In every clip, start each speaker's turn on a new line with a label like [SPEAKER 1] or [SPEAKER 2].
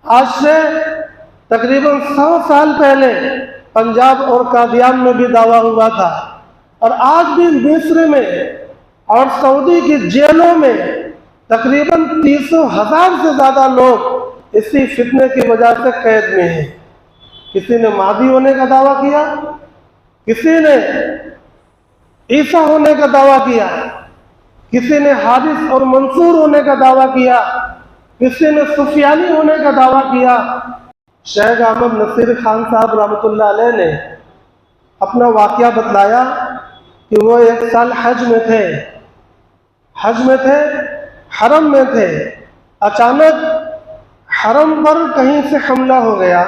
[SPEAKER 1] आज से तकरीबन 100 साल पहले पंजाब और कादियान में भी दावा हुआ था, और आज भी मिस्र में और सऊदी की जेलों में तकरीबन 300,000 से ज़्यादा लोग इसी फितने की वजह से कैद में हैं। किसी ने मादी होने का दावा किया, किसी ने ईसा होने का दावा किया, किसी ने हारिस और मंसूर होने का दावा किया, किसी ने सुफियानी होने का दावा किया। शेख अहमद नसीर खान साहब रहमतुल्लाह अलैह ने अपना वाक़या बतलाया कि वो एक साल हज में थे, हरम में थे। अचानक हरम पर कहीं से हमला हो गया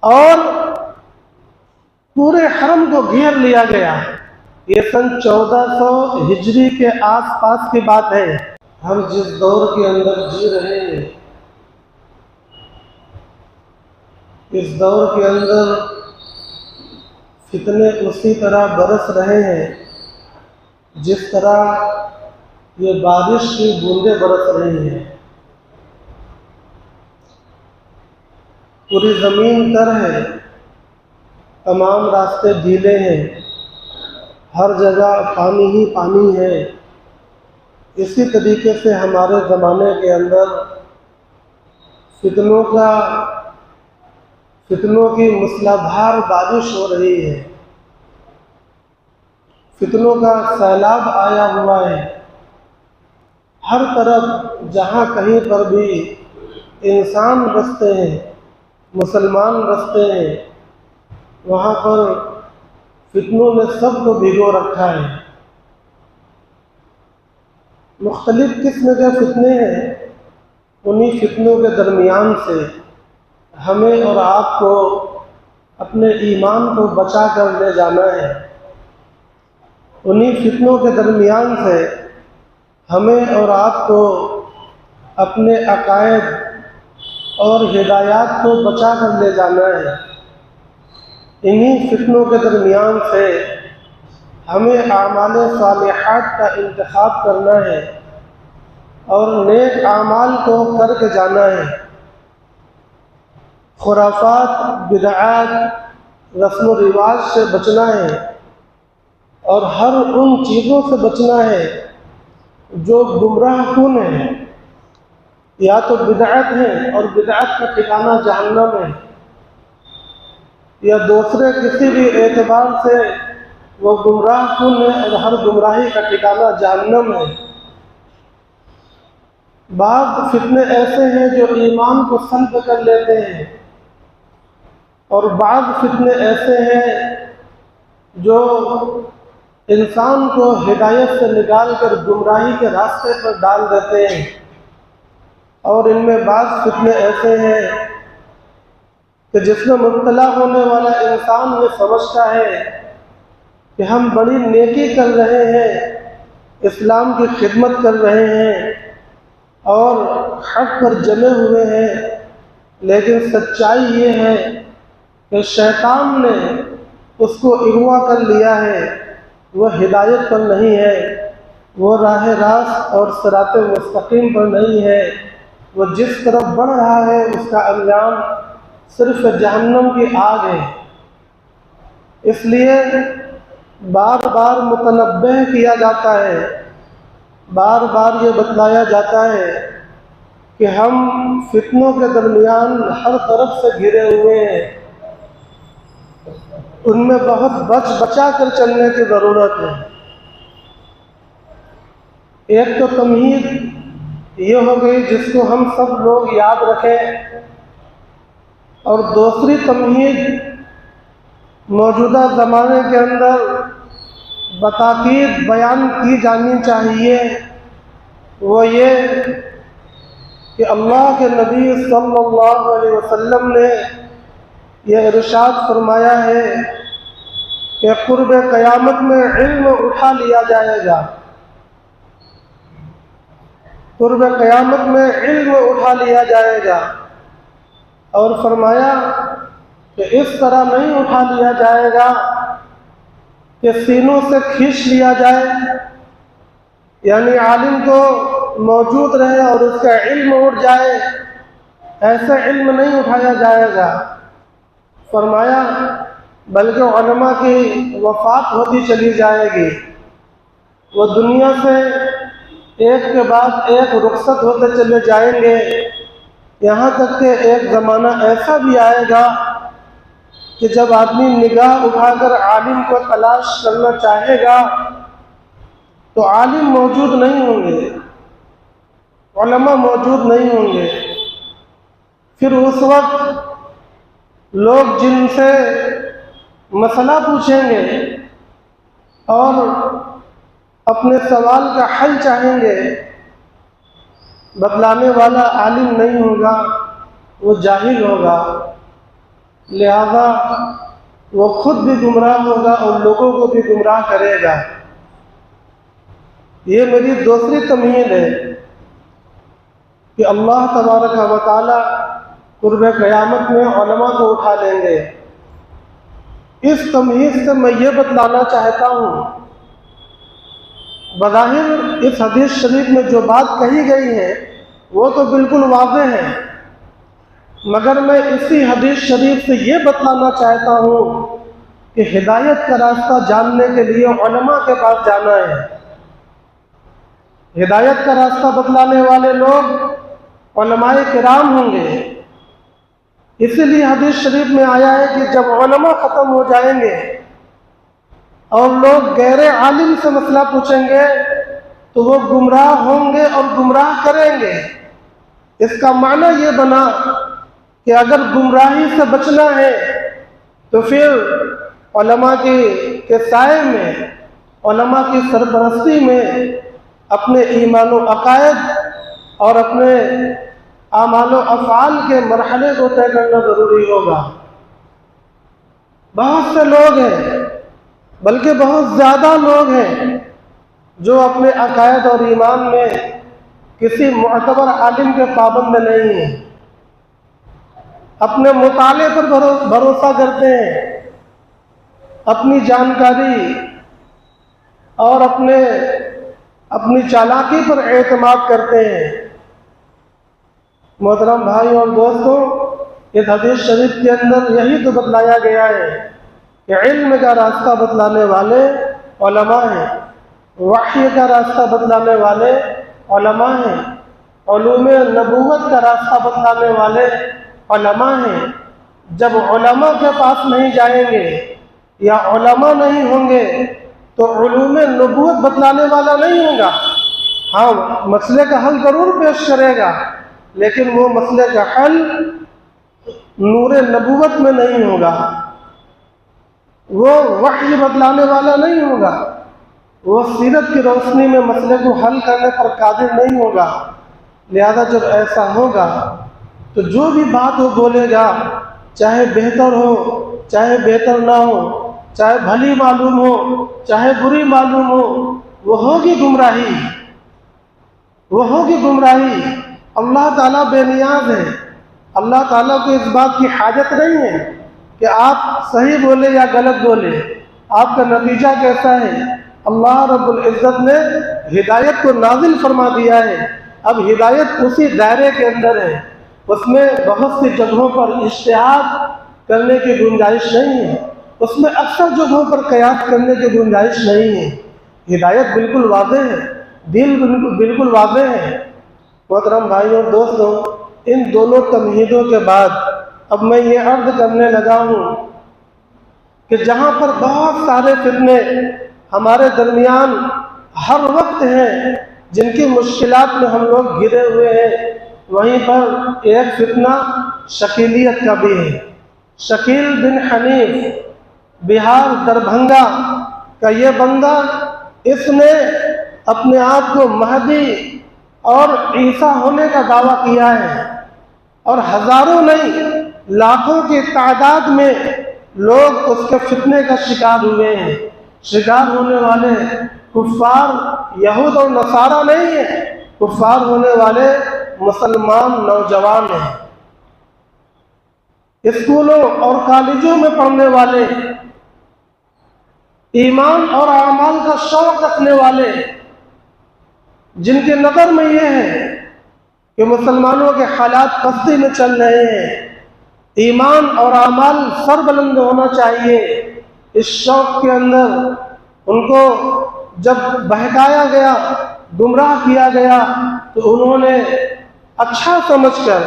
[SPEAKER 1] और पूरे हरम को घेर लिया गया। ये सन 1400 हिजरी के आसपास की बात है। हम जिस दौर के अंदर जी रहे हैं, इस दौर के अंदर फितने उसी तरह बरस रहे हैं जिस तरह ये बारिश की बूंदें बरस रही हैं। पूरी ज़मीन तर है, तमाम रास्ते ढीले हैं, हर जगह पानी ही पानी है। इसी तरीके से हमारे ज़माने के अंदर फितनों की मूसलाधार बारिश हो रही है, फितनों का सैलाब आया हुआ है। हर तरफ जहाँ कहीं पर भी इंसान बसते हैं, मुसलमान बसते हैं, वहाँ पर फितनों ने सबको भिगो रखा है। मुख्तलिफ किस्म के फितने हैं। उन्हीं फितनों के दरमियान से हमें और आपको अपने ईमान को बचा कर ले जाना है। उन्हीं फितनों के दरमियान से हमें और आपको अपने अकायद और हिदायत को बचा कर ले जाना है। इन्हीं फितनों के दरमियान से हमें आमाल सालिहात का इंतखाब करना है और नेक आमाल को करके जाना है। खुराफात, बिदअत, रस्म व रिवाज से बचना है और हर उन चीज़ों से बचना है जो गुमराह कुन है। या तो बिदअत है और बिदअत का ठिकाना जहन्नम है, या दूसरे किसी भी एतबार से वो गुमराह कुन है और हर गुमराही का ठिकाना जहन्नम है। बाद फितने ऐसे हैं जो ईमान को सल्ब कर लेते हैं, और बाद फितने ऐसे हैं जो इंसान को हिदायत से निकाल कर गुमराही के रास्ते पर डाल देते हैं। और इनमें बाद फितने ऐसे हैं कि जिसमें मुब्तला होने वाला इंसान ये समझता है कि हम बड़ी नेकी कर रहे हैं, इस्लाम की खिदमत कर रहे हैं और हक पर जमे हुए हैं, लेकिन सच्चाई ये है कि शैतान ने उसको अगवा कर लिया है। वह हिदायत पर नहीं है, वो राह रास्त और सिरात मुस्तकीम पर नहीं है। वो जिस तरफ बढ़ रहा है उसका अंजाम सिर्फ जहन्नम की आग है। इसलिए बार बार मुतनब्बह किया जाता है, बार बार ये बतलाया जाता है कि हम फितनों के दरमियान हर तरफ से घिरे हुए हैं, उनमें बहुत बचा कर चलने की ज़रूरत है। एक तो तमहीद ये हो गई जिसको हम सब लोग याद रखें, और दूसरी तमहीद मौजूदा ज़माने के अंदर बताकीद बयान की जानी चाहिए। वो ये कि अल्लाह के नबी सल्लल्लाहु अलैहि वसल्लम ने यह इरशाद फरमाया है कि कुर्ब क़यामत में इल्म उठा लिया जाएगा। कुर्ब क़यामत में इल्म उठा लिया जाएगा, और फरमाया कि इस तरह नहीं उठा लिया जाएगा कि सीनों से खींच लिया जाए, यानी आलिम को मौजूद रहे और उसका इल्म उठ जाए। ऐसे इल्म नहीं उठाया जाएगा। फरमाया बल्कि उलमा की वफ़ात होती चली जाएगी, वो दुनिया से एक के बाद एक रुखसत होते चले जाएंगे, यहाँ तक कि एक ज़माना ऐसा भी आएगा कि जब आदमी निगाह उठाकर आलिम को तलाश करना चाहेगा तो आलिम मौजूद नहीं होंगे, उलमा मौजूद नहीं होंगे। फिर उस वक्त लोग जिनसे मसला पूछेंगे और अपने सवाल का हल चाहेंगे, बतलाने वाला आलिम नहीं होगा, वो जाहिल होगा, लिहाजा वो खुद भी गुमराह होगा और लोगों को भी गुमराह करेगा। ये मेरी दूसरी तमहीद है कि अल्लाह तबारक व तआला कुर्ब क़यामत में उलमा को उठा लेंगे। इस तमहीद से मैं ये बतलाना चाहता हूँ, बज़ाहिर इस हदीस शरीफ में जो बात कही गई है वो तो बिल्कुल वाज़ेह है, मगर मैं इसी हदीस शरीफ से ये बतलाना चाहता हूँ कि हिदायत का रास्ता जानने के लिए उलमा के पास जाना है। हिदायत का रास्ता बतलाने वाले लोग उलमाए किराम होंगे। इसीलिए हदीस शरीफ में आया है कि जब उलमा ख़त्म हो जाएंगे और लोग गैर आलिम से मसला पूछेंगे तो वो गुमराह होंगे और गुमराह करेंगे। इसका माना ये बना कि अगर गुमराही से बचना है तो फिर उलमा के साए में, उलमा की सरपरस्ती में अपने ईमान व अकायद और अपने आमाल व अफ़आल के मरहले को तय करना ज़रूरी होगा। बहुत से लोग हैं, बल्कि बहुत ज़्यादा लोग हैं जो अपने अकायद और ईमान में किसी मुअतबर आलिम के पाबंद नहीं हैं, अपने मुताले पर भरोसा करते हैं, अपनी जानकारी और अपनी चालाकी पर एतमाद करते हैं। मोहतरम भाई और दोस्तों, इस हदीस शरीफ के अंदर यही तो बतलाया गया है कि इल्म का रास्ता बतलाने वाले उलमा हैं, वही का रास्ता बतलाने वाले उलमा हैं, उलूम नबूवत का रास्ता बतलाने वाले उलमा हैं। जब उलमा के पास नहीं जाएंगे या उलमा नहीं होंगे तो उलूम नबूवत बतलाने वाला नहीं होगा। हाँ, मसले का हल ज़रूर पेश करेगा, लेकिन वो मसले का हल नूर नबूवत में नहीं होगा, वो वही बतलाने वाला नहीं होगा, वो सीरत की रोशनी में मसले को हल करने पर कादिर नहीं होगा। लिहाजा जब ऐसा होगा तो जो भी बात वो बोलेगा, चाहे बेहतर हो चाहे बेहतर ना हो, चाहे भली मालूम हो चाहे बुरी मालूम हो, वो होगी गुमराही, वो होगी गुमराही। अल्लाह ताला बेनियाज है, अल्लाह ताला को इस बात की हाजत नहीं है कि आप सही बोले या गलत बोले, आपका नतीजा कैसा है। अल्लाह रब्बुल इज़्ज़त ने हिदायत को नाजिल फरमा दिया है। अब हिदायत उसी दायरे के अंदर है, उसमें बहुत सी जगहों पर इज्तिहाद करने की गुंजाइश नहीं है, उसमें अक्सर जगहों पर कयास करने की गुंजाइश नहीं है। हिदायत बिल्कुल वाज़ेह है, दिल बिल्कुल वाज़ेह है। मोहतरम भाइयों और दोस्तों, इन दोनों तमहीदों के बाद अब मैं ये अर्ज़ करने लगा हूँ कि जहाँ पर बहुत सारे फितने हमारे दरमियान हर वक्त हैं, जिनकी मुश्किलात में हम लोग घिरे हुए हैं, वहीं पर एक फितना शकीलियत का भी है। शकील बिन हनीफ, बिहार दरभंगा का ये बंदा, इसने अपने आप को महदी और ईसा होने का दावा किया है और हज़ारों नहीं लाखों की तादाद में लोग उसके फितने का शिकार हुए हैं। शिकार होने वाले कुफ़ार यहूद और नसारा नहीं है, कुफ़ार होने वाले मुसलमान नौजवान हैं, स्कूलों और कॉलेजों में पढ़ने वाले, ईमान और आमाल का शौक़ रखने वाले, जिनके नज़र में ये है कि मुसलमानों के हालात पस्ती में चल रहे हैं, ईमान और अमाल सरबुलंद होना चाहिए। इस शौक़ के अंदर उनको जब बहकाया गया, गुमराह किया गया, तो उन्होंने अच्छा समझकर,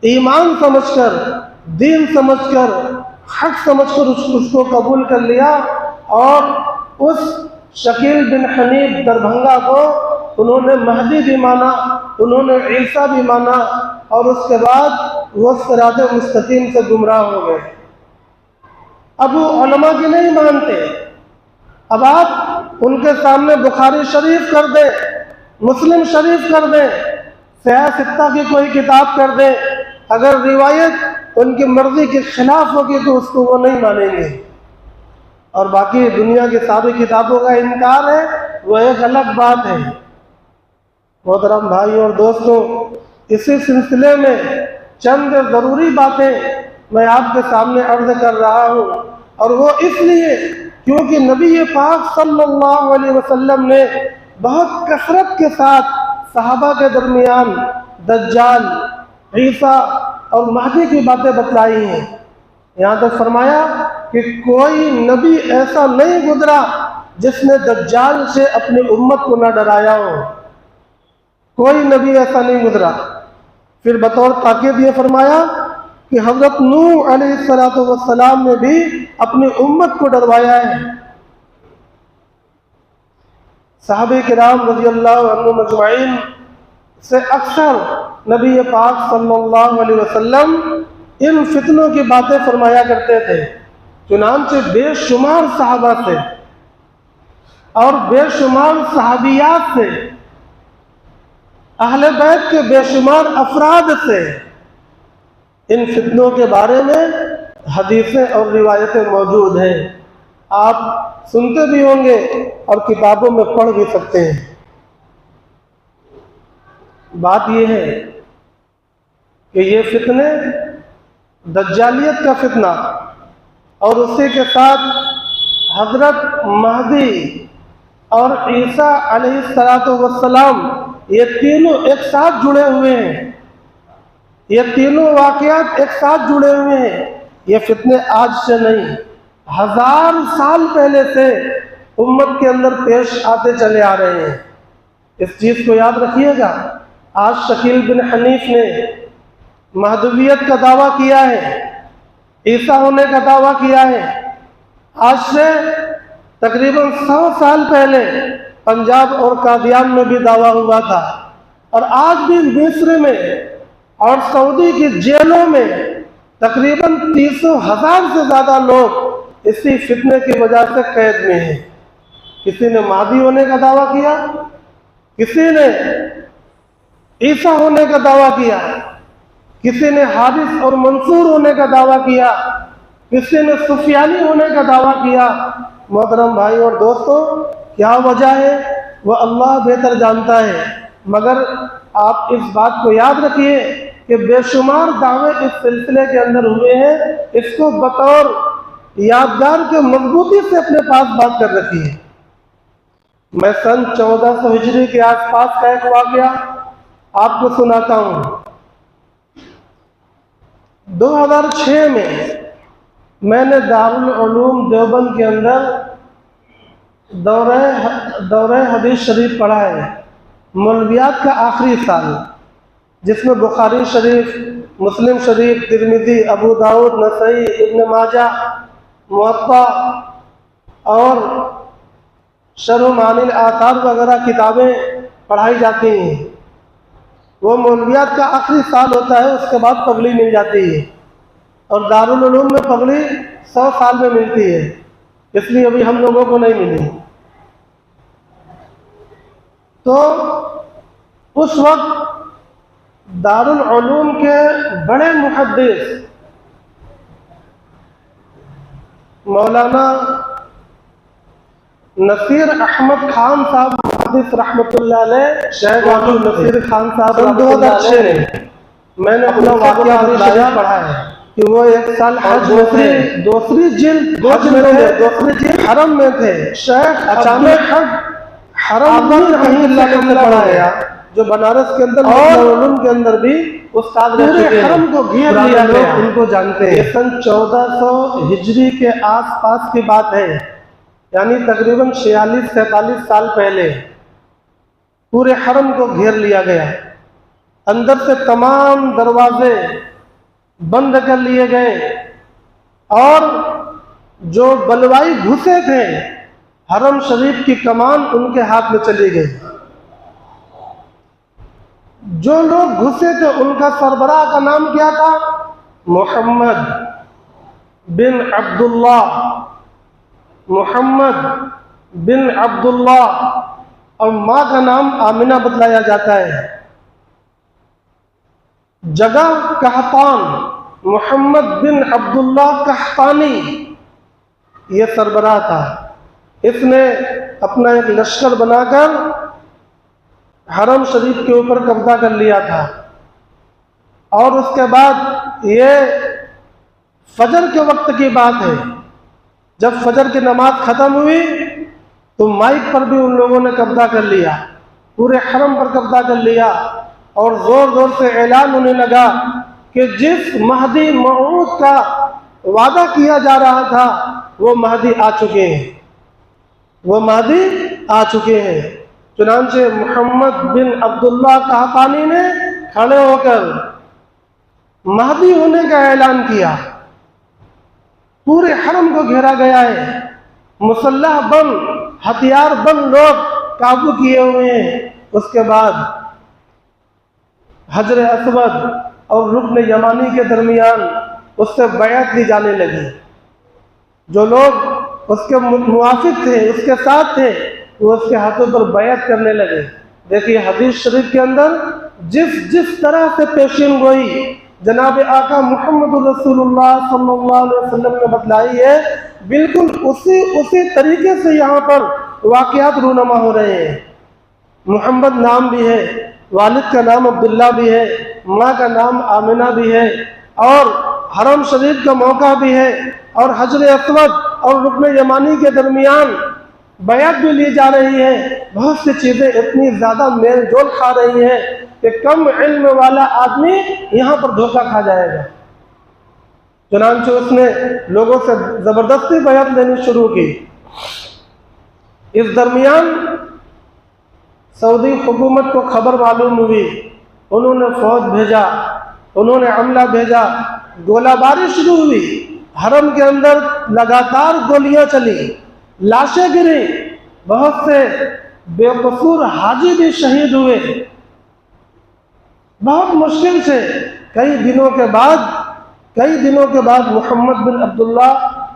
[SPEAKER 1] ईमान समझकर, दीन समझकर, हक समझकर उसको कबूल कर लिया और उस शकील बिन हनीफ दरभंगा को उन्होंने महदी भी माना, उन्होंने ईसा भी माना और उसके बाद वो सिरात मुस्तकीम से गुमराह हो गए। अब वो उलमा की नहीं मानते। अब आप उनके सामने बुखारी शरीफ कर दें, मुस्लिम शरीफ कर दें, सहीह सित्ता की कोई किताब कर दें, अगर रिवायत उनकी मर्जी के खिलाफ होगी तो उसको वो नहीं मानेंगे। और बाकी दुनिया की सारी किताबों का इनकार है, वो एक अलग बात है। मोहतरम भाई और दोस्तों, इसी सिलसिले में चंद ज़रूरी बातें मैं आपके सामने अर्ज कर रहा हूँ, और वो इसलिए क्योंकि नबी पाक सल्लल्लाहु अलैहि वसल्लम ने बहुत कसरत के साथ सहाबा के दरमियान दज्जाल, ईसा और महदी की बातें बतलाई हैं। यहाँ तक फरमाया कि कोई नबी ऐसा नहीं गुजरा जिसने दज्जाल से अपनी उम्मत को न डराया हो, कोई नबी ऐसा नहीं गुजरा। फिर बतौर ताकीद ये फरमाया कि हज़रत नूह अलैहिस्सलातु वस्सलाम ने भी अपनी उम्मत को डरवाया है। सहाबे किराम रज़ियल्लाहु अन्हुम अजमईन से अक्सर नबी पाक सल्लल्लाहु अलैहि वसल्लम इन फितनों की बातें फरमाया करते थे। चुनांचे बेशुमार सहाबा से और बेशुमार सहाबियात से, अहले बैत के बेशुमार अफराद से इन फितनों के बारे में हदीसें और रिवायतें मौजूद हैं। आप सुनते भी होंगे और किताबों में पढ़ भी सकते हैं। बात यह है कि ये फितने, दज्जालियत का फितना और उसी के साथ हजरत महदी और ईसा अलैहिस्सलातु वस्सलाम, ये तीनों एक साथ जुड़े हुए हैं। ये तीनों वाक़यात एक साथ जुड़े हुए हैं। ये फितने आज से नहीं, 1000 साल पहले से उम्मत के अंदर पेश आते चले आ रहे हैं। इस चीज़ को याद रखिएगा। आज शकील बिन हनीफ ने महदवियत का दावा किया है, ईसा होने का दावा किया है। आज से तकरीबन 100 साल पहले पंजाब और कादियान में भी दावा हुआ था, और आज भी मिस्र में और सऊदी की जेलों में तकरीबन 300,000 से ज़्यादा लोग इसी फितने की वजह से कैद में हैं। किसी ने महदी होने का दावा किया, किसी ने ईसा होने का दावा किया, किसी ने हारिस और मंसूर होने का दावा किया, किसी ने सुफियानी होने का दावा किया। मोहतरम भाई और दोस्तों, क्या वजह है वह अल्लाह बेहतर जानता है, मगर आप इस बात को याद रखिए कि बेशुमार दावे इस सिलसिले के अंदर हुए हैं। इसको बतौर यादगार के मजबूती से अपने पास बात कर रखिए। मैं सन 1400 हिजरी के आसपास का एक वाक़या आपको सुनाता हूँ। 2006 में मैंने दारुल उलूम देवबंद के अंदर दौरे हदीस शरीफ पढ़ा है, मौलवियात का आखिरी साल, जिसमें बुखारी शरीफ, मुस्लिम शरीफ, तिरमिज़ी, अबू दाऊद, नसई, इब्न माजा, मुअत्ता और शरह मानिल आसार वगैरह किताबें पढ़ाई जाती हैं। वो मौलवियात का आखिरी साल होता है, उसके बाद पगड़ी मिल जाती है, और दारुल उलूम में पगड़ी 100 साल में मिलती है, इसलिए अभी हम लोगों को नहीं मिली। तो उस वक्त दारुल उलूम के बड़े मुहद्दिस मौलाना नसीर अहमद खान साहब मुहद्दिस रहमतुल्लाह अलैह, शेख अब्दुल नसीर खान साहब 2006 में मैंने अपना वाक़या पढ़ा है कि वो एक साल हज में थे, दूसरी जिल्द हज में थे, दूसरी जिल्द हरम में थे। शेख अचानक हरम में पढ़ा गया जो बनारस के अंदर और के अंदर भी उस्ताद रह चुके हैं, हरम को घेर लिया गया, उनको जानते हैं। सन 1400 हिजरी के आसपास की बात है, यानी तकरीबन 46-47 साल पहले पूरे हरम को घेर लिया गया। अंदर से तमाम दरवाजे बंद कर लिए गए और जो बलवाई घुसे थे हरम शरीफ की कमान उनके हाथ में चली गई। जो लोग घुसे थे उनका सरबराह का नाम क्या था? मोहम्मद बिन अब्दुल्ला, मोहम्मद बिन अब्दुल्ला, और माँ का नाम आमिना बतलाया जाता है। जगह कहतान, मोहम्मद बिन अब्दुल्ला कहतानी ये सरबराह था। इसने अपना एक लश्कर बनाकर हरम शरीफ के ऊपर कब्जा कर लिया था और उसके बाद ये फजर के वक्त की बात है, जब फजर की नमाज ख़त्म हुई तो माइक पर भी उन लोगों ने कब्जा कर लिया, पूरे हरम पर कब्जा कर लिया और ज़ोर ज़ोर से ऐलान होने लगा कि जिस महदी मऊद का वादा किया जा रहा था वो महदी आ चुके हैं, वो महदी आ चुके हैं। चुनांचे मोहम्मद बिन अब्दुल्ला कहतानी ने खड़े होकर महदी होने का ऐलान किया। पूरे हरम को घेरा गया है, मुसल्लह बंद, हथियार बंद लोग काबू किए हुए हैं। उसके बाद हजर अस्वद और रुकन यमानी के दरमियान उससे बैअत दी जाने लगी। जो लोग उसके मुवाफिक थे, उसके साथ थे, वो उसके हाथों पर बैअत करने लगे। देखिए हदीस शरीफ के अंदर जिस तरह से पेशीन गोई जनाब आका मुहम्मद रसूलुल्लाह सल्लल्लाहु अलैहि वसल्लम ने बतलाई है, बिल्कुल उसी तरीके से यहाँ पर वाक़यात रूनमा हो रहे हैं। मोहम्मद नाम भी है, वालिद का नाम अब्दुल्ला भी है, माँ का नाम आमिना भी है और हरम शरीफ का मौका भी है और हजर अस्वद और रुकन यमानी के दरमियान बैअत भी ली जा रही है। बहुत सी चीज़ें इतनी ज़्यादा मेल जोल खा रही हैं कि कम इल्म वाला आदमी यहाँ पर धोखा खा जाएगा। चुनांचे उसने लोगों से ज़बरदस्ती बैअत लेनी शुरू की। इस दरमियान सऊदी हुकूमत को खबर मालूम हुई, उन्होंने फौज भेजा, उन्होंने अमला भेजा, गोलाबारी शुरू हुई। हरम के अंदर लगातार गोलियां चली, लाशें गिरी, बहुत से बेकसूर हाजी भी शहीद हुए। बहुत मुश्किल से कई दिनों के बाद मोहम्मद बिन अब्दुल्ला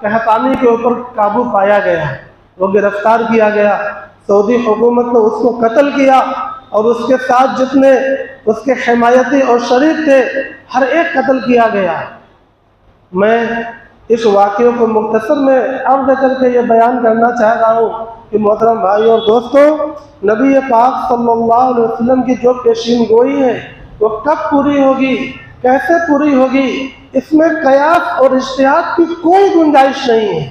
[SPEAKER 1] कहतानी के ऊपर काबू पाया गया, वो गिरफ्तार किया गया। सऊदी हुकूमत ने उसको कत्ल किया और उसके साथ जितने उसके हिमायती और शरीक थे हर एक कत्ल किया गया। मैं इस वाक़े को मुख्तसर में अर्ज़ करके ये बयान करना चाह रहा हूँ कि मोहतरम भाई और दोस्तों, नबी पाक सल्लल्लाहु अलैहि वसल्लम की जो पेशीन गोई है वो कब पूरी होगी, कैसे पूरी होगी, इसमें कयास और इज्तिहाद की कोई गुंजाइश नहीं है।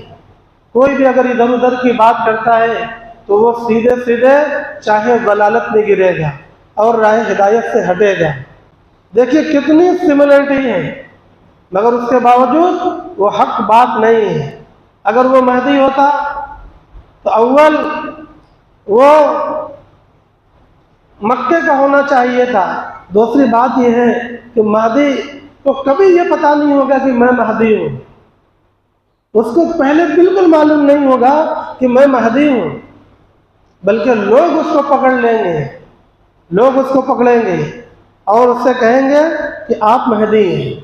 [SPEAKER 1] कोई भी अगर इधर उधर की बात करता है तो वो सीधे सीधे चाहे दलालत में गिरेगा और राह हिदायत से हटेगा। देखिए कितनी सिमिलरिटी है, मगर उसके बावजूद वो हक बात नहीं है। अगर वो महदी होता तो अव्वल वो मक्के का होना चाहिए था। दूसरी बात यह है कि महदी को कभी ये पता नहीं होगा कि मैं महदी हूँ, उसको पहले बिल्कुल मालूम नहीं होगा कि मैं महदी हूँ, बल्कि लोग उसको पकड़ लेंगे, लोग उसको पकड़ेंगे और उससे कहेंगे कि आप महदी हैं।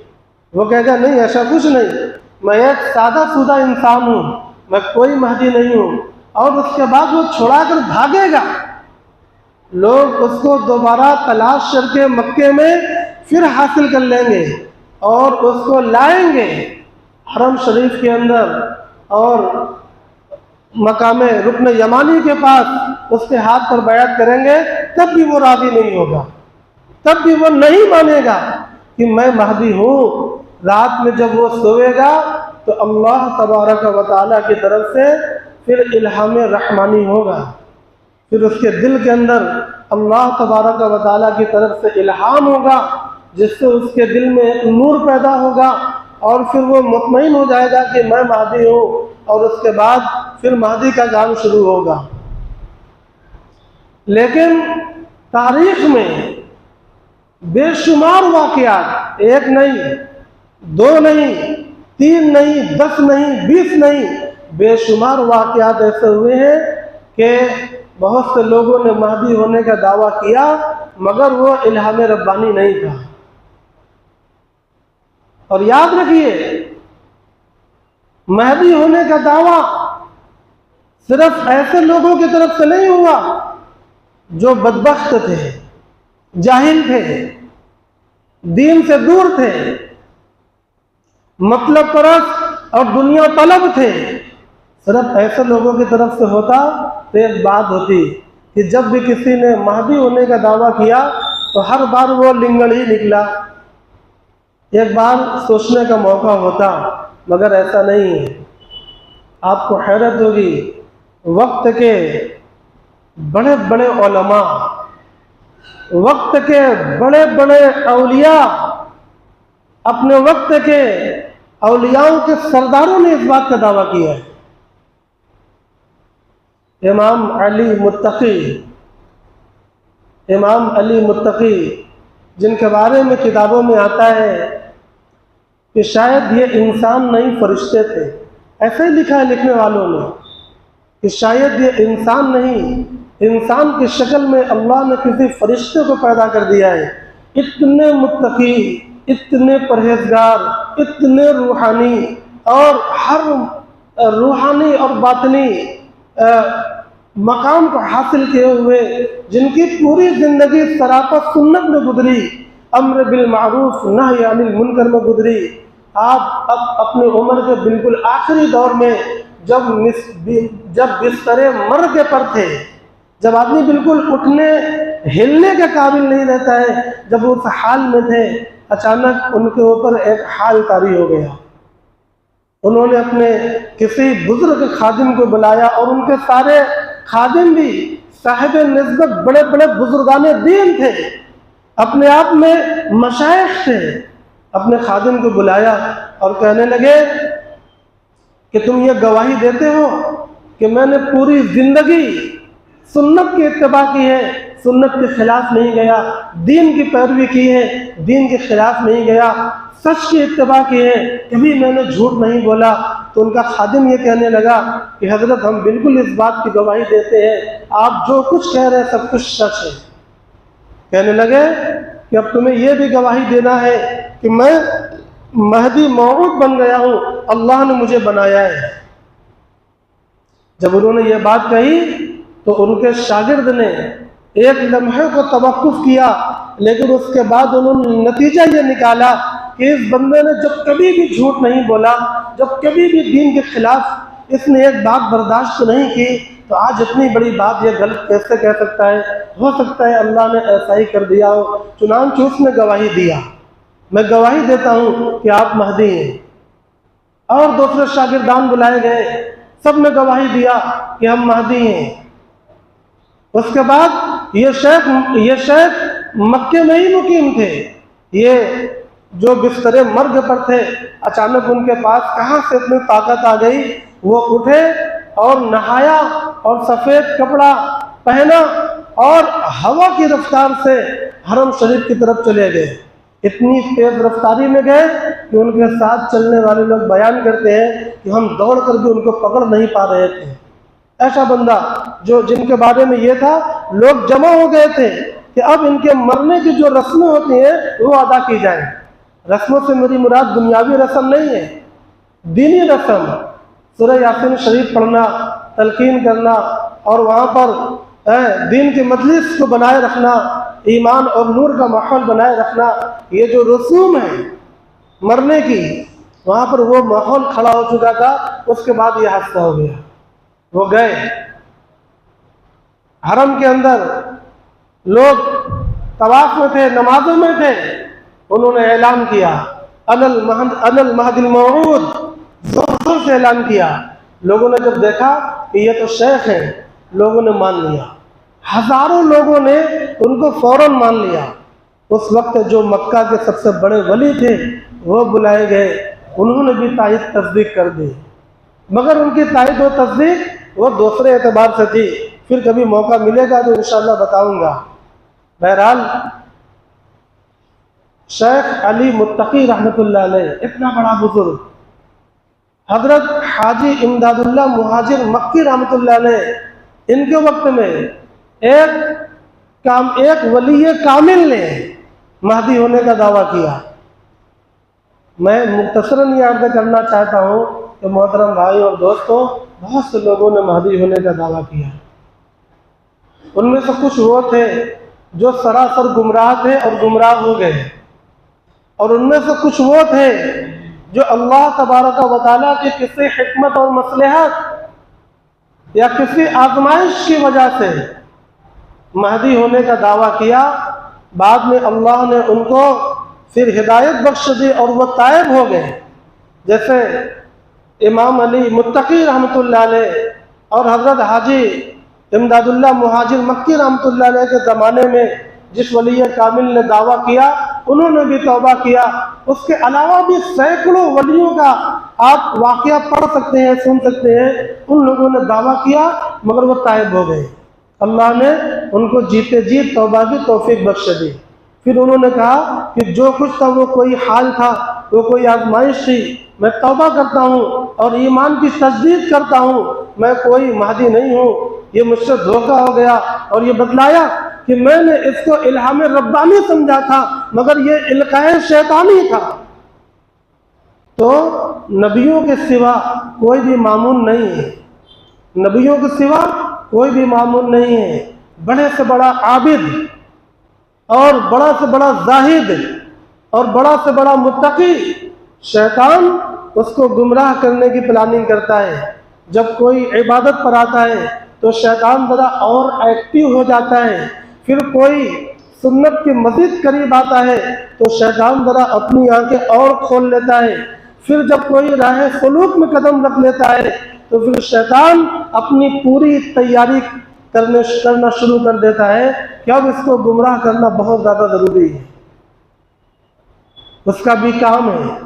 [SPEAKER 1] वो कहेगा नहीं, ऐसा कुछ नहीं, मैं एक सादा सूदा इंसान हूँ, मैं कोई महदी नहीं हूँ। और उसके बाद वो छुड़ा कर भागेगा। लोग उसको दोबारा तलाश करके मक्के में फिर हासिल कर लेंगे और उसको लाएंगे हरम शरीफ के अंदर और मकाम रुकन यमानी के पास उसके हाथ पर बैअत करेंगे। तब भी वो राज़ी नहीं होगा, तब भी वो नहीं मानेगा कि मैं महदी हूँ। रात में जब वो सोएगा तो अल्लाह तबारक व तआला की तरफ से फिर इल्हाम रहमानी होगा, फिर उसके दिल के अंदर अल्लाह तबारक व तआला की तरफ से इल्हाम होगा, जिससे उसके दिल में एक नूर पैदा होगा और फिर वो मुतमईन हो जाएगा कि मैं महदी हूँ, और उसके बाद फिर महदी का काम शुरू होगा। लेकिन तारीख में बेशुमार वाक़यात, एक नहीं, दो नहीं, 3 नहीं, 10 नहीं, 20 नहीं, बेशुमार वाक़यात ऐसे हुए हैं कि बहुत से लोगों ने महदी होने का दावा किया, मगर वो इल्हाम रब्बानी नहीं था। और याद रखिए, महदी होने का दावा सिर्फ ऐसे लोगों की तरफ से नहीं हुआ जो बदबख्त थे, जाहिल थे, दीन से दूर थे, मतलब परस्त और दुनिया तलब थे। सिर्फ ऐसे लोगों की तरफ से होता तो एक बात होती कि जब भी किसी ने महदी होने का दावा किया तो हर बार वो लिंगड़ ही निकला। एक बार सोचने का मौका होता, मगर ऐसा नहीं है। आपको हैरत होगी, वक्त के बड़े बड़े उलमा, वक्त के बड़े बड़े औलिया, अपने वक्त के औलियाओं के सरदारों ने इस बात का दावा किया है। इमाम अली मुत्तकी, जिनके बारे में किताबों में आता है कि शायद ये इंसान नहीं फरिश्ते थे, ऐसे ही लिखा है लिखने वालों ने कि शायद ये इंसान नहीं, इंसान की शक्ल में अल्लाह ने किसी फरिश्ते को पैदा कर दिया है। इतने मुत्तकी, इतने परहेजगार, इतने रूहानी, और हर रूहानी और बातनी मकाम को हासिल किए हुए, जिनकी पूरी ज़िंदगी सरापा सुन्नत में गुजरी, अम्र बिल मारूफ नही अनिल मुनकर में गुजरी। आप अब अपनी उम्र के बिल्कुल आखिरी दौर में जब बिस्तरे मर्ग पर थे, जब आदमी बिल्कुल उठने हिलने के काबिल नहीं रहता है, जब उस हाल में थे, अचानक उनके ऊपर एक हाल तारी हो गया। उन्होंने अपने किसी बुजुर्ग खादिम को बुलाया, और उनके सारे खादिम भी साहिब निस्बत बड़े बड़े बुजुर्गाने दीन थे, अपने आप में मशाइख थे। अपने खादिम को बुलाया और कहने लगे कि तुम ये गवाही देते हो कि मैंने पूरी जिंदगी सुन्नत की इत्तबा की है, सुन्नत के खिलाफ नहीं गया, दीन की पैरवी की है, दीन के खिलाफ नहीं गया, सच की इत्तबा की है, कभी मैंने झूठ नहीं बोला। तो उनका खादिम ये कहने लगा कि हजरत, हम बिल्कुल इस बात की गवाही देते हैं, आप जो कुछ कह रहे हैं सब कुछ सच है। कहने लगे कि अब तुम्हें यह भी गवाही देना है कि मैं महदी मौऊद बन गया हूँ, अल्लाह ने मुझे बनाया है। जब उन्होंने ये बात कही तो उनके शागिर्द ने एक लम्हे को तवक्कुफ किया, लेकिन उसके बाद उन्होंने नतीजा ये निकाला कि इस बंदे ने जब कभी भी झूठ नहीं बोला, जब कभी भी दीन के खिलाफ इसने एक बात बर्दाश्त नहीं की, तो आज इतनी बड़ी बात ये गलत कैसे कह सकता है? हो सकता है अल्लाह ने ऐसा ही कर दिया हो। चुनांचे उसने गवाही दिया, मैं गवाही देता हूँ कि आप महदी हैं। और दूसरे शागिर्दान बुलाए गए, सब ने गवाही दिया कि हम महदी हैं। उसके बाद ये शेख मक्के में ही मुकीम थे। ये जो बिस्तरे मर्ग पर थे, अचानक उनके पास कहाँ से इतनी ताकत आ गई, वो उठे और नहाया और सफ़ेद कपड़ा पहना और हवा की रफ्तार से हरम शरीफ की तरफ चले गए। इतनी तेज रफ्तारी में गए कि उनके साथ चलने वाले लोग बयान करते हैं कि हम दौड़ कर भी उनको पकड़ नहीं पा रहे थे। ऐसा बंदा जिनके बारे में ये था, लोग जमा हो गए थे कि अब इनके मरने की जो रस्में होती हैं वो अदा की जाए। रस्मों से मेरी मुराद दुनियावी रस्म नहीं है, दीनी रस्म। सूरह यासीन शरीफ पढ़ना, तलकीन करना और वहाँ पर दीन की मजलिस को बनाए रखना, ईमान और नूर का माहौल बनाए रखना, ये जो रसूम है मरने की, वहाँ पर वो माहौल खड़ा हो चुका था। उसके बाद ये हादसा हो गया। वो गए हरम के अंदर, लोग तवाफ में थे, नमाजों में थे। उन्होंने ऐलान किया अनल महदिल मौऊद, जोर से ऐलान किया। लोगों ने जब देखा कि ये तो शेख हैं, लोगों ने मान लिया। हजारों लोगों ने उनको फौरन मान लिया। उस वक्त जो मक्का के सबसे बड़े वली थे वो बुलाए गए, उन्होंने भी तायद तस्दीक कर दी, मगर उनकी तायद और तस्दीक वो दूसरे एतबार से थी। फिर कभी मौका मिलेगा तो इंशाअल्लाह बताऊंगा। बहरहाल शेख अली मुत्तकी रहमतुल्लाह अलैह, इतना बड़ा बुजुर्ग, हजरत हाजी इमदादुल्लाह मुहाजिर मक्की रहमतुल्लाह अलैह, इनके वक्त में एक वली कामिल ने महदी होने का दावा किया। मैं मुख्तसरन ये अर्ज करना चाहता हूँ कि मोहतरम भाई और दोस्तों, बहुत से लोगों ने महदी होने का दावा किया। उनमें से कुछ वो थे जो सरासर गुमराह थे और गुमराह हो गए, और उनमें से कुछ वो थे जो अल्लाह तबारक व तआला की किसी हिकमत और मसलहत या किसी आजमाइश की वजह से महदी होने का दावा किया। बाद में अल्लाह ने उनको फिर हिदायत बख्श दी और वो तायब हो गए। जैसे इमाम अली मुत्तकी रहमतुल्लाह अलैह और हज़रत हाजी इमदादुल्लाह मुहाजिर मक्की रहमतुल्लाह अलैह के ज़माने में जिस वली कामिल ने दावा किया, उन्होंने भी तौबा किया। उसके अलावा भी सैकड़ों वलियों का आप वाक़या पढ़ सकते हैं, सुन सकते हैं। उन लोगों ने दावा किया मगर वो तायब हो गए। अल्लाह ने उनको जीते जी तौबा की तौफीक बख्श दी। फिर उन्होंने कहा कि जो कुछ था वो कोई हाल था, वो कोई आजमाइश थी, मैं तौबा करता हूँ और ईमान की तजदीद करता हूँ, मैं कोई महदी नहीं हूँ। ये मुझसे धोखा हो गया और ये बतलाया कि मैंने इसको इल्हाम रब्बानी समझा था मगर ये इल्काए शैतानी था। तो नबियों के सिवा कोई भी मामून नहीं है, नबियों के सिवा कोई भी मामून नहीं है। बड़े से बड़ा आबिद और बड़ा से बड़ा जाहिद और बड़ा से बड़ा मुत्तकी, शैतान उसको गुमराह करने की प्लानिंग करता है। जब कोई इबादत पर आता है तो शैतान ज़रा और एक्टिव हो जाता है। फिर कोई सुन्नत के मज़ीद करीब आता है तो शैतान ज़रा अपनी आंखें और खोल लेता है। फिर जब कोई राह सलूक में कदम रख लेता है तो फिर शैतान अपनी पूरी तैयारी करना शुरू कर देता है कि अब इसको गुमराह करना बहुत ज़्यादा ज़रूरी है, उसका भी काम है।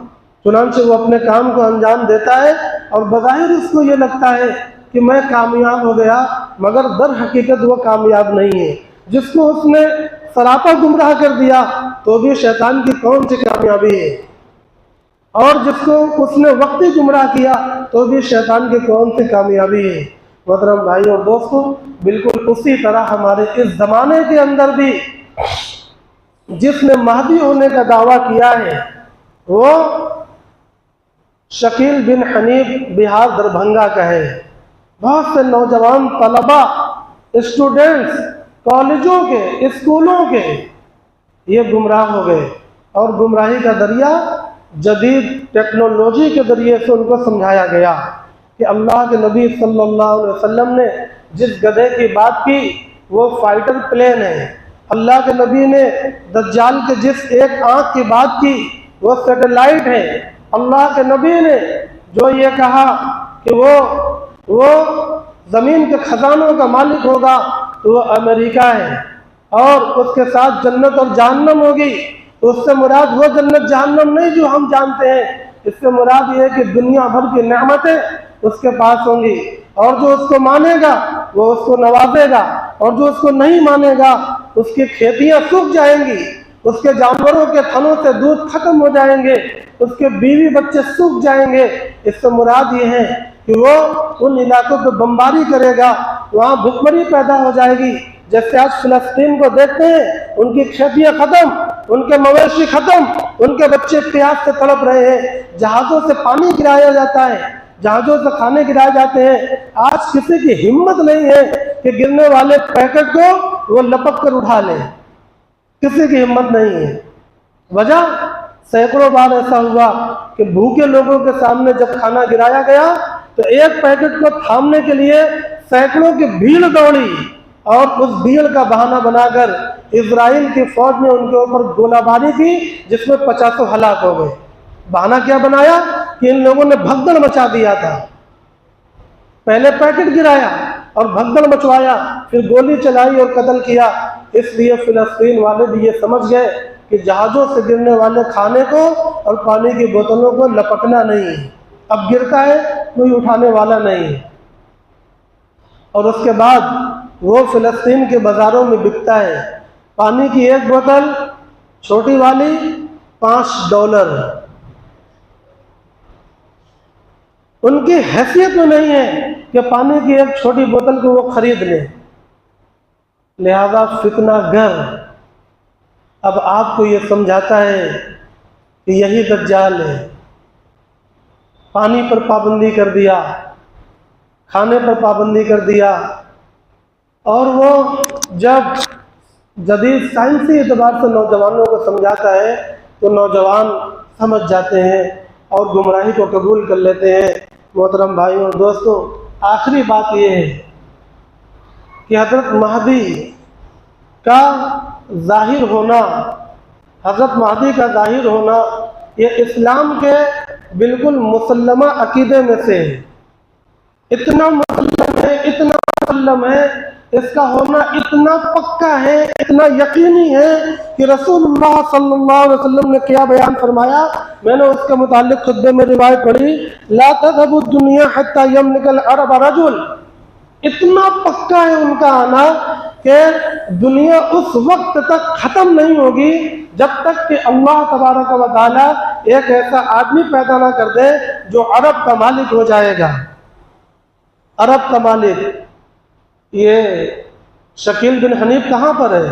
[SPEAKER 1] चुनांचे वो अपने काम को अंजाम देता है और बज़ाहिर उसको ये लगता है कि मैं कामयाब हो गया, मगर दर हकीकत वो कामयाब नहीं है। जिसको उसने सरापा गुमराह कर दिया तो भी शैतान की कौन सी कामयाबी है, और जिसको उसने वक्ती गुमराह किया तो भी शैतान की कौन सी कामयाबी है। मोहतरम भाई और दोस्तों, बिल्कुल उसी तरह हमारे इस ज़माने के अंदर भी जिसने महदी होने का दावा किया है वो शकील बिन हनीफ बिहार दरभंगा का है। बहुत से नौजवान तलबा, स्टूडेंट्स, कॉलेजों के, स्कूलों के, ये गुमराह हो गए और गुमराही का दरिया जदीद टेक्नोलॉजी के ज़रिए से उनको समझाया गया कि अल्लाह के नबी सल्लल्लाहु अलैहि वसल्लम ने जिस गधे की बात की वो फाइटर प्लेन है। अल्लाह के नबी ने दज्जाल के जिस एक आँख की बात की वो सैटेलाइट है। अल्लाह के नबी ने जो ये कहा कि वो ज़मीन के खजानों का मालिक होगा तो वो अमेरिका है, और उसके साथ जन्नत और जहन्नम होगी। तो उससे मुराद वो जन्नत जहन्नम नहीं जो हम जानते हैं, इससे मुराद ये है कि दुनिया भर की नेमतें उसके पास होंगी, और जो उसको मानेगा वो उसको नवाजेगा, और जो उसको नहीं मानेगा उसकी खेतियां सूख जाएंगी, उसके जानवरों के थनों से दूध खत्म हो जाएंगे, उसके बीवी बच्चे सूख जाएंगे। इससे मुराद ये है कि वो उन इलाकों पर बमबारी करेगा, वहाँ भुखमरी पैदा हो जाएगी। जैसे आज फिलिस्तीन को देखते हैं, उनकी खेतियाँ खत्म, उनके मवेशी खत्म, उनके बच्चे प्यास से तड़प रहे हैं, जहाज़ों से पानी गिराया जाता है, जहाज़ों से खाने गिराए जाते हैं। आज किसी की हिम्मत नहीं है कि गिरने वाले पैकेट को वो लपक कर उठा ले, किसी की हिम्मत नहीं है। वजह सैकड़ों बार ऐसा हुआ कि भूखे लोगों के सामने जब खाना गिराया गया तो एक पैकेट को थामने के लिए सैकड़ों की भीड़ दौड़ी, और उस भीड़ का बहाना बनाकर इजराइल की फौज ने उनके ऊपर गोलाबारी की जिसमें 50 हलाक हो गए। बहाना क्या बनाया कि इन लोगों ने भगदड़ मचा दिया था। पहले पैकेट गिराया, और भगदड़ मचवाया, फिर गोली चलाई और कत्ल किया। इसलिए फिलिस्तीन वाले भी ये समझ गए कि जहाज़ों से गिरने वाले खाने को और पानी की बोतलों को लपकना नहीं है, अब गिरता है कोई उठाने वाला नहीं है। और उसके बाद वो फिलिस्तीन के बाज़ारों में बिकता है। पानी की एक बोतल छोटी वाली $5। उनकी हैसियत में नहीं है कि पानी की एक छोटी बोतल को वो खरीद लें। लिहाजा फितना गर अब आपको ये समझाता है कि यही दज्जाल है। पानी पर पाबंदी कर दिया, खाने पर पाबंदी कर दिया, और वो जब जदीद साइंसी एतबार से नौजवानों को समझाता है तो नौजवान समझ जाते हैं और गुमराही को कबूल कर लेते हैं। मोहतरम भाइयों और दोस्तों, आखिरी बात ये है कि हज़रत महदी का ज़ाहिर होना, हज़रत महदी का ज़ाहिर होना ये इस्लाम के बिल्कुल मुसल्लमा अकीदे में से है। इतना मुसल्लम है, इसका होना इतना पक्का है, इतना यकीनी है कि रसूलुल्लाह सल्लल्लाहु अलैहि वसल्लम ने क्या बयान फरमाया, मैंने उसके मुतालिक खुतबे में रिवायत पढ़ी, ला तज़हबु दुनिया हत्ता यमलिकल अरब रजुल। इतना पक्का है उनका आना कि दुनिया उस वक्त तक ख़त्म नहीं होगी जब तक कि अल्लाह तबारक व तआला एक ऐसा आदमी पैदा ना कर दे जो अरब का मालिक हो जाएगा। अरब का मालिक, ये शकील बिन हनीफ कहाँ पर है?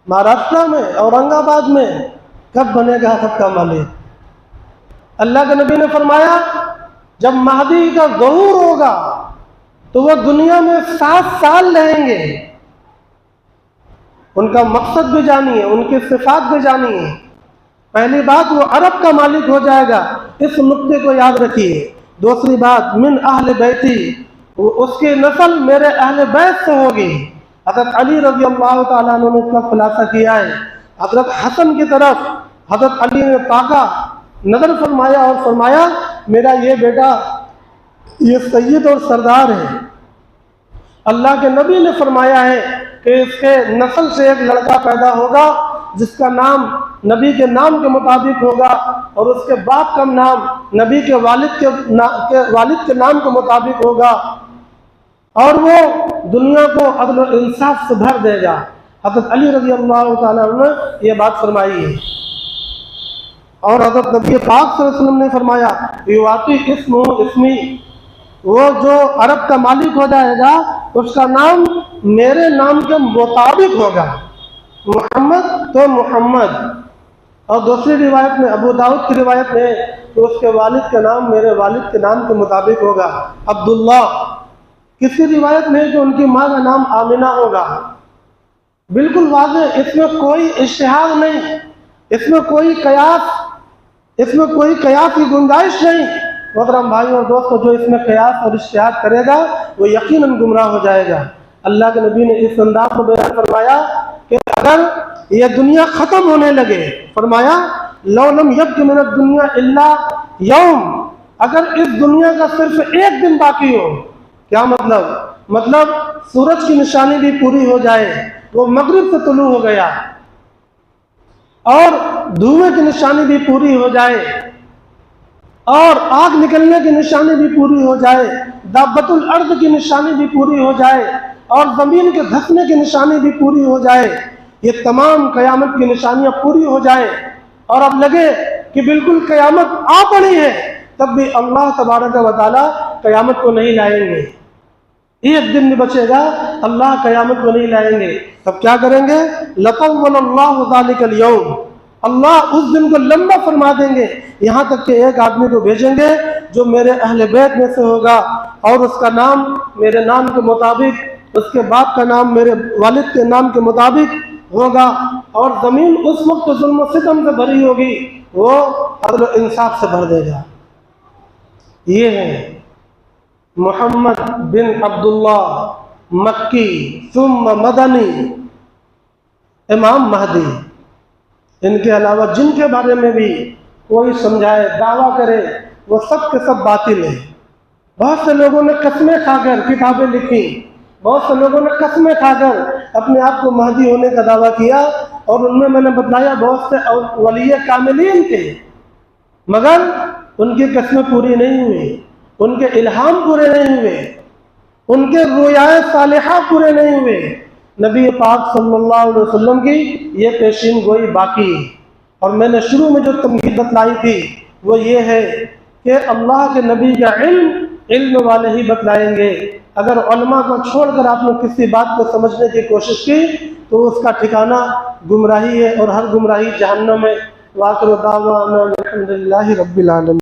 [SPEAKER 1] महाराष्ट्र में, औरंगाबाद में। कब बनेगा अरब का मालिक? अल्लाह के नबी ने फरमाया जब महदी का ज़हूर होगा तो वह दुनिया में 7 साल रहेंगे। उनका मकसद भी जानिए, उनकी सिफात भी जानिए। पहली बात, वो अरब का मालिक हो जाएगा, इस नुक्ते को याद रखिए। दूसरी बात, मिन अहले बैती, उसकी नस्ल मेरे अहले बैत से होगी। हज़रत अली रज़ी अल्लाह तआला अन्हु ने इसका खुलासा किया है। हज़रत हसन की तरफ हज़रत अली ने ताका, नज़र फरमाया और फरमाया मेरा ये बेटा ये सैयद और सरदार है। अल्लाह के नबी ने फरमाया है कि इसके नस्ल से एक लड़का पैदा होगा जिसका नाम नबी के नाम के मुताबिक होगा और उसके बाप का नाम नबी के वालिद के नाम के मुताबिक होगा और वो दुनिया को अदल और इंसाफ से भर देगा। हज़रत अली रज़ी अल्लाह तआला अन्हु ने ये बात फरमाई है। और हज़रत नबी पाक सल्लल्लाहु अलैहि वसल्लम ने फरमाया युवाती इस्मी, वो जो अरब का मालिक हो जाएगा उसका नाम मेरे नाम के मुताबिक होगा। मोहम्मद तो मोहम्मद। और दूसरी रिवायत में, अबू दाऊद की रिवायत में, तो उसके वालिद का नाम मेरे वालिद के नाम के मुताबिक होगा, अब्दुल्ला। किसी रिवायत में कि उनकी माँ का नाम आमिना होगा। बिल्कुल वाज़ेह, इसमें कोई इश्तिहाद नहीं, इसमें कोई कयास की गुंजाइश नहीं। मोहतरम भाइयों और दोस्तों, जो इसमें कयास और इश्तिहाद करेगा वो यकीनन गुमराह हो जाएगा। अल्लाह के नबी ने इस अंदाज में बयान फरमाया कि अगर ये दुनिया ख़त्म होने लगे, फरमाया लौ लम यब्क़ मिन दुनिया इल्ला यौम, अगर इस दुनिया का सिर्फ एक दिन बाकी हो। क्या मतलब सूरज की निशानी भी पूरी हो जाए, वो मगरिब से तुलू हो गया, और धुएं की निशानी भी पूरी हो जाए, और आग निकलने की निशानी भी पूरी हो जाए, दाबतुल अर्द की निशानी भी पूरी हो जाए, और ज़मीन के धंसने की निशानी भी पूरी हो जाए, ये तमाम क़यामत की निशानियां पूरी हो जाए, और अब लगे कि बिल्कुल क़यामत आ पड़ी है, तब भी अल्लाह तबारक व तआला क़यामत को नहीं लाएंगे। एक दिन भी बचेगा, अल्लाह क़यामत को नहीं लाएंगे। तब क्या करेंगे? लतव्वलल्लाहु ज़ालिकल यौम, अल्लाह उस दिन को लंबा फरमा देंगे, यहाँ तक कि एक आदमी को भेजेंगे जो मेरे अहले बैत में से होगा और उसका नाम मेरे नाम के मुताबिक, उसके बाप का नाम मेरे वालिद के नाम के मुताबिक होगा, और ज़मीन उस वक्त जुल्म सितम से भरी होगी, वो अदल और इंसाफ से भर देगा। ये है मोहम्मद बिन अब्दुल्ला मक्की सुम्मा मदनी इमाम महदी। इनके अलावा जिनके बारे में भी कोई समझाए, दावा करे, वो सब के सब बातिल है। बहुत से लोगों ने कसमें खाकर किताबें लिखी बहुत से लोगों ने कसमें खाकर अपने आप को महदी होने का दावा किया, और उनमें मैंने बताया बहुत से वली कामिलीन थे, मगर उनकी कसमें पूरी नहीं हुई, उनके इल्हाम पूरे नहीं हुए, उनके रोयाए सालिहा पूरे नहीं हुए। नबी पाक सल्लल्लाहु अलैहि वसल्लम की ये पेशीन गोई बाकी। और मैंने शुरू में जो तमहीद बतलाई थी वो ये है कि अल्लाह के नबी का इल्म वाले ही बतलाएंगे। अगर उलमा को छोड़कर आपने किसी बात को समझने की कोशिश की तो उसका ठिकाना गुमराही है, और हर गुमराही जहन्नम में। वाक़िर दावाना अल्हम्दुलिल्लाहि रब्बिल आलमीन।